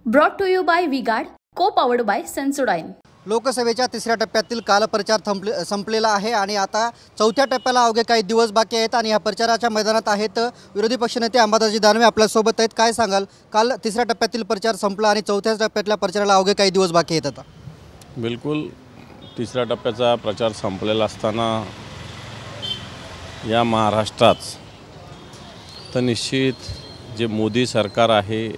Brought to you by V-Guard, co-powered by Sensodyne. लोकसभेच्या तिसऱ्या टप्प्यातील कालप्रचार संपलेला आहे आणि आता चौथ्या टप्प्याला अवघे काही दिवस बाकी आहेत आणि या प्रचाराच्या मैदानात आहेत विरोधी पक्षनेते अंबादासजी दानवे आपल्या सोबत आहेत। काय सांगाल, काल तिसऱ्या टप्प्यातील प्रचार संपला आणि चौथ्या टप्प्यातल्या प्रचाराला अवघे काही दिवस बाकी आहेत आता? बिलकुल तिसऱ्या टप्प्याचा प्रचार संपलेला असताना या महाराष्ट्रात तर निश्चित जे मोदी सरकार आहे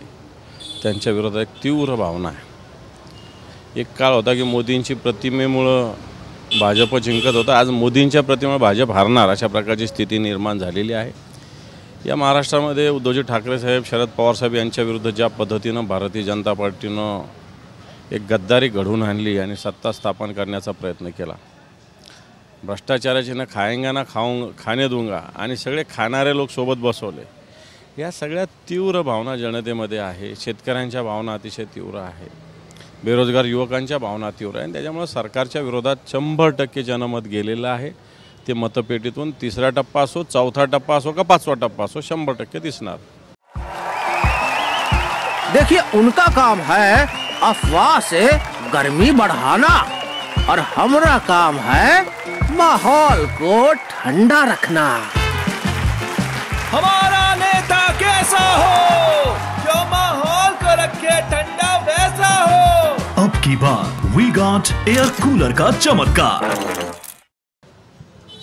त्यांच्या विरोधात एक तीव्र भावना आहे। एक काळ होता की मोदींची प्रतिमेमुळं भाजप जिंकत होता, आज मोदींच्या प्रतिमेमुळे भाजप हारणार अशा प्रकारची स्थिती निर्माण झालेली आहे। या महाराष्ट्रामध्ये उद्धवजी ठाकरे साहेब, शरद पवार साहेब यांच्या विरुद्ध ज्या पद्धतीनं भारतीय जनता पार्टीनं एक गद्दारी घडवून आणली आणि सत्ता स्थापन करण्याचा प्रयत्न केला, भ्रष्टाचाराची न खाएंगा ना खाने दूंगा आणि सगळे खाणारे लोक सोबत बसवले, या सगळ्या तीव्र भावना जनतेमध्ये आहे। शेतकऱ्यांच्या भावना अतिशय तीव्र आहे, बेरोजगार युवकांच्या भावना तीव्र आहे आणि त्याच्यामुळे सरकारच्या विरोधात 100% जनमत गेलेलं आहे। ते मतपेटीतून तिसरा टप्पा असो, चौथा टप्पा असो का पाचवा टप्पा असो 100% दिसणार। देखिए, उनका काम है अफवाह से गर्मी बढ़ाना और हमारा काम है माहौल को ठंडा रखना। हमारा नेता कैसा हो जो माहौल को रखे ठंडा वैसा हो। अब की बार वी-गार्ड एयर कूलर का चमत्कार।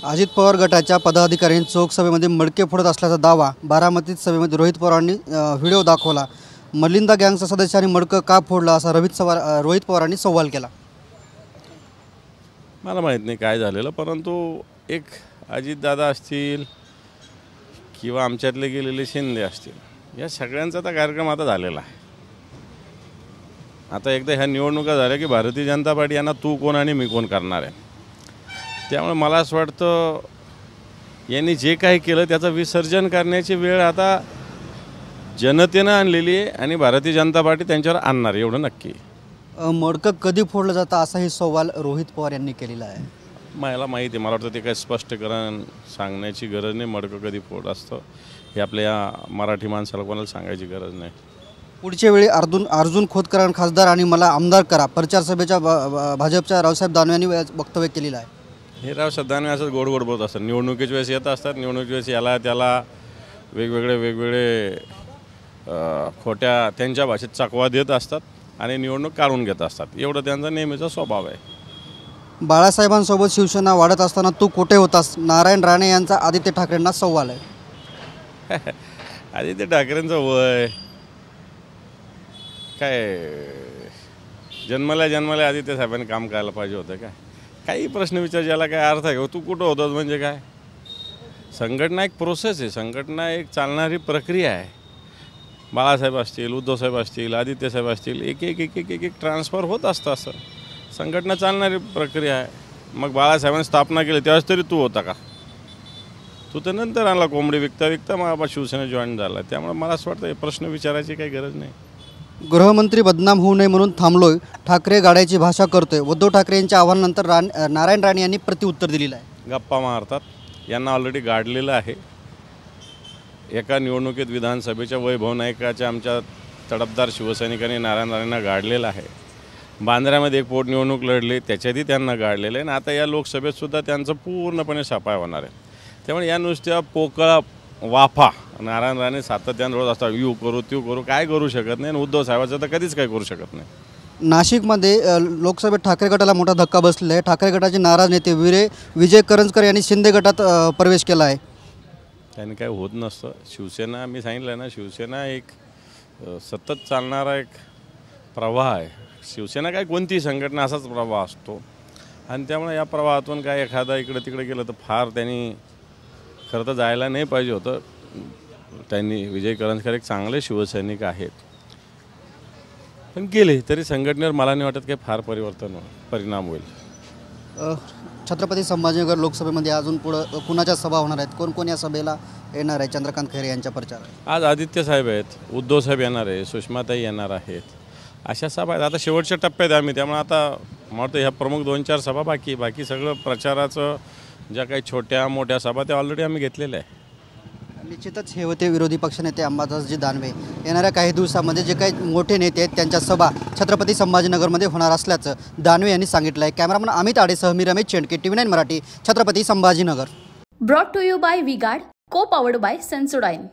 अजित पवार गटाच्या पदाधिकाऱ्यांनी चोख सभेमध्ये मडके फोडत असल्याचा दावा बारामतीत सभेमध्ये रोहित पवारांनी व्हिडिओ दाखवला। मलिंदा गँगच्या सदस्यांनी मडकं का फोडलं असा रोहित पवारांनी सवाल केला। मला माहीत नाही काय झालेलं, परंतु एक अजितदादा असतील किंवा आमच्यातले गेलेले शिंदे असतील, या सगळ्यांचा तर कार्यक्रम आता झालेला आहे। आता एकदा ह्या निवडणुका झाल्या की भारतीय जनता पार्टी यांना तू कोण आणि मी कोण करणार आहे। त्यामुळे मला असं वाटतं यांनी जे काही केलं त्याचं विसर्जन करण्याची वेळ आता जनतेनं आणलेली आहे आणि भारतीय जनता पार्टी त्यांच्यावर आणणार, एवढं नक्की। मडकं कधी फोडलं जातं असाही सवाल रोहित पवार यांनी केलेला आहे। मला माहिती आहे, मला वाटतं ते काही स्पष्टीकरण सांगण्याची गरज नाही। मडकं कधी फोड असतं हे आपल्या मराठी माणसाला कोणाला सांगायची गरज नाही। पुढच्या वेळी अर्जुन खोतकरांना खासदार आणि मला आमदार करा, प्रचार सभेच्या भाजपच्या रावसाहेब दानवे यांनी वक्तव्य केलेलं आहे। हे रावसाहेब दानवे असं गोड गोड बोलत असतात, निवडणुकीच्या वेळेस येत असतात, निवडणुकीच्या वेळेस याला त्याला वेगवेगळे खोट्या त्यांच्या भाषेत चकवा देत असतात आणि निवडणूक काढून घेत असतात, एवढं त्यांचा नेहमीचा स्वभाव आहे। बाळासाहेबांसोबत शिवसेना वाढत असताना तू कुठे होतास, नारायण राणे यांचा आदित्य ठाकरेंना सवाल आहे। आदित्य ठाकरेंचं वय काय, जन्मल्या आदित्य साहेबांनी काम करायला पाहिजे होतं काय? काही प्रश्न विचारायला काय अर्थ आहे? तू कुठं होतास म्हणजे काय? संघटना एक प्रोसेस आहे, संघटना एक चालणारी प्रक्रिया आहे। बाळासाहेब असतील, उद्धवसाहेब असतील, आदित्यसाहेब असतील, एक एक एक एक एक एक ट्रान्सफर होत असतं, असं संघटना चालणारी प्रक्रिया आहे। मग बाळासाहेबांनी स्थापना केली त्यावेळेस तरी तू होता का? तू तर नंतर आणला, कोंबडी विकता मग आपण शिवसेना जॉईन झाला। त्यामुळे मला असं वाटतं हे प्रश्न विचारायची काही गरज नाही। गृहमंत्री बदनाम होऊ नये म्हणून थांबलोय, ठाकरे गाड्याची भाषा करतोय, उद्धव ठाकरे यांच्या आव्हानानंतर नारायण राणे यांनी प्रत्युत्तर दिलेलं आहे। गप्पा मारतात, यांना ऑलरेडी गाडलेलं आहे। एका निवडणुकीत विधानसभेच्या वैभव नायकाच्या आमच्या तडफदार शिवसैनिकांनी नारायण राणेंना गाडलेलं आहे। बांद्र्यामध्ये एक पोटनिवडणूक लढली, त्याच्यातही त्यांना गाडलेलं आहे आणि आता या लोकसभेतसुद्धा त्यांचं पूर्णपणे सफाई होणार आहे। त्यामुळे या नुसत्या पोकळा वाफा नारायण राणे सातत्याने रोज असतात, यू करू त्यू करू, काय करू शकत नाही आणि उद्धव साहेबांचं तर कधीच काय करू शकत नाही। नाशिकमध्ये लोकसभेत ठाकरे गटाला मोठा धक्का बसलेला आहे। ठाकरे गटाचे नाराज नेते विजय करंजकर यांनी शिंदे गटात प्रवेश केला आहे। त्यांनी काय होत नसतं। शिवसेना, मी सांगितलं ना, शिवसेना एक सतत चालणारा एक प्रवाह आहे। शिवसेना काय कोणतीही संघटना असाच प्रवाह असतो आणि त्यामुळे या प्रवाहातून काय एखादा इकडे तिकडे गेलं तर फार त्यांनी खरं तर जायला नाही पाहिजे होतं। त्यांनी विजय करंजकर एक चांगले शिवसैनिक आहेत, पण गेले तरी संघटनेवर मला नाही वाटत काही फार परिणाम होईल। छत्रपती संभाजीनगर लोकसभेमध्ये अजून पुढं कुणाच्या सभा होणार आहेत, कोण कोण या सभेला येणार आहे? चंद्रकांत खैरे यांच्या प्रचार आज आदित्य साहेब आहेत, उद्धव साहेब येणार आहे, सुषमाताई येणार आहेत, अशा सभा आहेत। आता शेवटच्या टप्प्यात आम्ही, त्यामुळे आता मला वाटतं ह्या प्रमुख 2-4 सभा बाकी सगळं प्रचाराचं ज्या काही छोट्या मोठ्या सभा त्या ऑलरेडी आम्ही घेतलेल्या आहे। निश्चितच हे होते विरोधी पक्षनेते अंबादासजी दानवे. येणाऱ्या काही दिवसामध्ये जे काही मोठे नेते आहेत त्यांच्या सभा छत्रपती संभाजीनगरमध्ये होणार असल्याचं दानवे यांनी सांगितलं आहे. कॅमेरामन अमित आडेसह मी Ramesh Chendke, TV9 Marathi, Chhatrapati Sambhajinagar. Brought to you by V-Guard, co powered bye Sensodyne.